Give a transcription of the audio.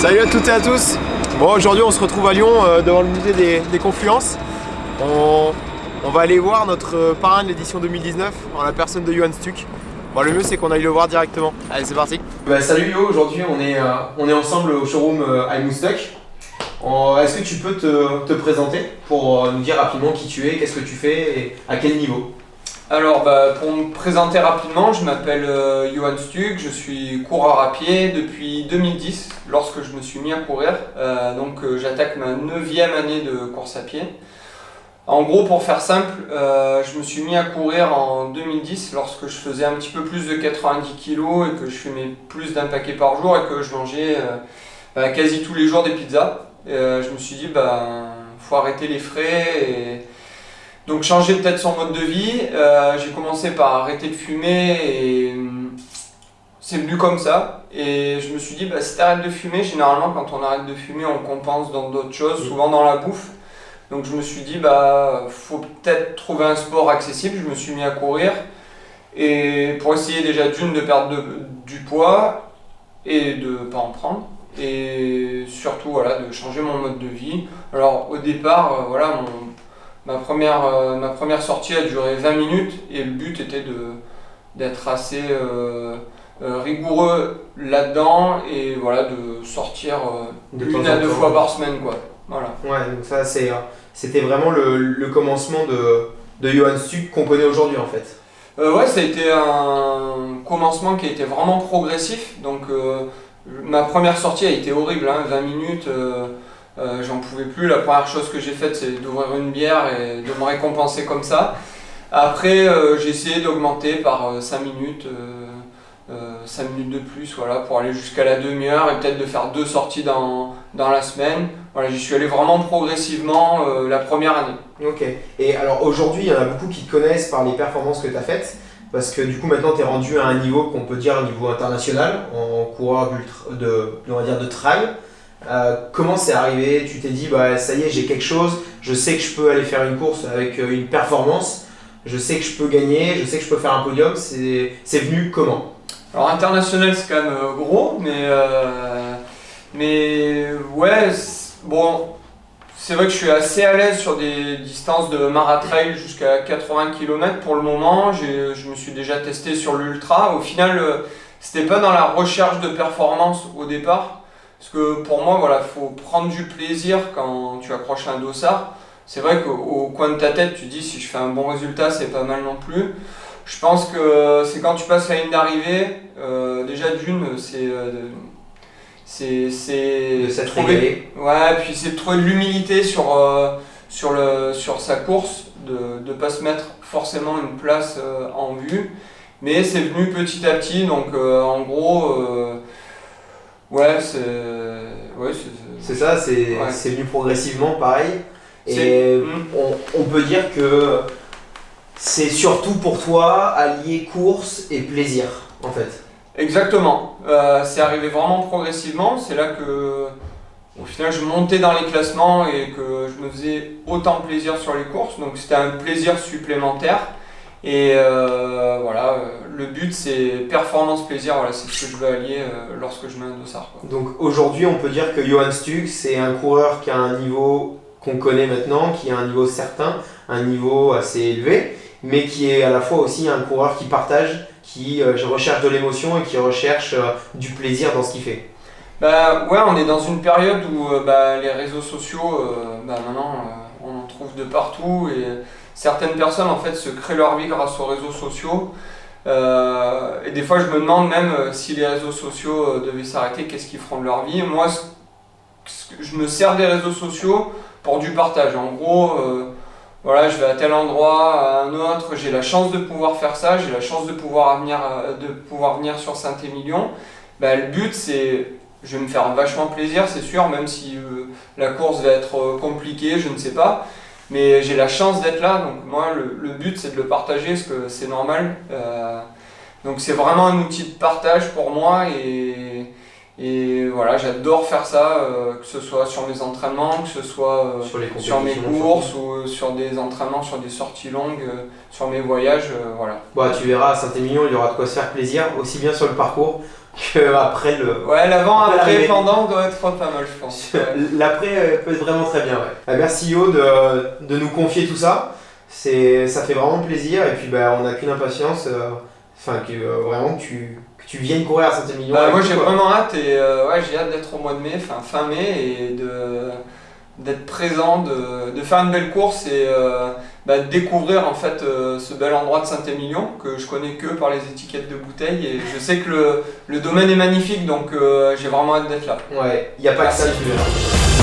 Salut à toutes et à tous. Bon, aujourd'hui on se retrouve à Lyon devant le musée des Confluences. On va aller voir notre parrain de l'édition 2019 en la personne de Johan Stuck. Bon, le mieux c'est qu'on aille le voir directement. Allez, c'est parti. Salut Yo, aujourd'hui on est ensemble au showroom I'm Stuck. Est-ce que tu peux te présenter pour nous dire rapidement qui tu es, qu'est-ce que tu fais et à quel niveau? Alors pour me présenter rapidement, je m'appelle Johan Stuck, je suis coureur à pied depuis 2010 lorsque je me suis mis à courir. J'attaque ma 9e année de course à pied. En gros, pour faire simple, je me suis mis à courir en 2010 lorsque je faisais un petit peu plus de 90 kg et que je fumais plus d'un paquet par jour et que je mangeais quasi tous les jours des pizzas. Je me suis dit faut arrêter les frais et donc changer peut-être son mode de vie. J'ai commencé par arrêter de fumer et c'est venu comme ça. Et je me suis dit si tu arrêtes de fumer, généralement quand on arrête de fumer on compense dans d'autres choses, souvent dans la bouffe. Donc je me suis dit faut peut-être trouver un sport accessible. Je me suis mis à courir et pour essayer déjà de perdre du poids et de ne pas en prendre. Et surtout de changer mon mode de vie. Alors au départ, ma première sortie a duré 20 minutes et le but était d'être assez rigoureux là-dedans et de sortir une à deux fois par semaine, quoi. Voilà. Ouais, donc ça c'était vraiment le commencement de Johan Stuck qu'on connaît aujourd'hui en fait. Ça a été un commencement qui a été vraiment progressif. Donc ma première sortie a été horrible, 20 minutes. J'en pouvais plus. La première chose que j'ai faite, c'est d'ouvrir une bière et de me récompenser comme ça. Après, j'ai essayé d'augmenter par 5 minutes, 5 minutes de plus, pour aller jusqu'à la demi-heure et peut-être de faire 2 sorties dans la semaine. J'y suis allé vraiment progressivement la première année. Ok. Et alors aujourd'hui, il y en a beaucoup qui te connaissent par les performances que tu as faites. Parce que du coup maintenant tu es rendu à un niveau qu'on peut dire un niveau international en coureur de trail. Comment c'est arrivé? Tu t'es dit ça y est, j'ai quelque chose, je sais que je peux aller faire une course avec une performance, je sais que je peux gagner, je sais que je peux faire un podium, c'est venu comment? Alors international c'est quand même gros, mais ouais, c'est vrai que je suis assez à l'aise sur des distances de maratrail jusqu'à 80 km pour le moment. Je me suis déjà testé sur l'ultra. Au final, c'était pas dans la recherche de performance au départ. Parce que pour moi, il faut prendre du plaisir quand tu accroches un dossard. C'est vrai qu'au coin de ta tête, tu dis si je fais un bon résultat, c'est pas mal non plus. Je pense que c'est quand tu passes la ligne d'arrivée, déjà c'est trouver, puis c'est de trouver de l'humilité sur sa course, de pas se mettre forcément une place en vue, mais c'est venu petit à petit. Donc en gros c'est venu progressivement pareil. Et on peut dire que c'est surtout pour toi allier course et plaisir en fait. Exactement, c'est arrivé vraiment progressivement. C'est là que au final je montais dans les classements et que je me faisais autant plaisir sur les courses, donc c'était un plaisir supplémentaire. Et le but c'est performance plaisir, c'est ce que je veux allier lorsque je mets un dossard, quoi. Donc aujourd'hui on peut dire que Johan Stuck c'est un coureur qui a un niveau qu'on connaît maintenant, qui a un niveau certain, un niveau assez élevé, mais qui est à la fois aussi un coureur qui partage, qui recherche de l'émotion et qui recherche du plaisir dans ce qu'il fait. On est dans une période où les réseaux sociaux, maintenant on en trouve de partout et certaines personnes en fait se créent leur vie grâce aux réseaux sociaux. Et des fois je me demande même si les réseaux sociaux devaient s'arrêter, qu'est-ce qu'ils feront de leur vie. Moi je me sers des réseaux sociaux pour du partage. En gros, je vais à tel endroit, à un autre, j'ai la chance de pouvoir faire ça, j'ai la chance de pouvoir venir sur Saint-Émilion. Le but c'est, je vais me faire vachement plaisir, c'est sûr, même si la course va être compliquée, je ne sais pas. Mais j'ai la chance d'être là, donc moi le but c'est de le partager parce que c'est normal. Donc c'est vraiment un outil de partage pour moi Et voilà, j'adore faire ça, que ce soit sur mes entraînements, que ce soit sur mes courses ou sur des entraînements, sur des sorties longues, sur mes voyages, voilà. Bah, tu verras, à Saint-Émilion, il y aura de quoi se faire plaisir, aussi bien sur le parcours qu'après le... Ouais, l'avant, après, pendant doit être pas mal, je pense. Ouais. L'après peut être vraiment très bien, ouais. Bah, merci Yo de nous confier tout ça. Ça fait vraiment plaisir et puis bah, on n'a qu'une impatience, vraiment que tu viennes courir à Saint-Émilion. Moi j'ai vraiment hâte et ouais, j'ai hâte d'être au mois de mai, fin mai et d'être présent, de faire une belle course et de découvrir en fait ce bel endroit de Saint-Émilion que je connais que par les étiquettes de bouteilles et je sais que le domaine est magnifique donc j'ai vraiment hâte d'être là. Ouais, il n'y a pas que ça, tu verras.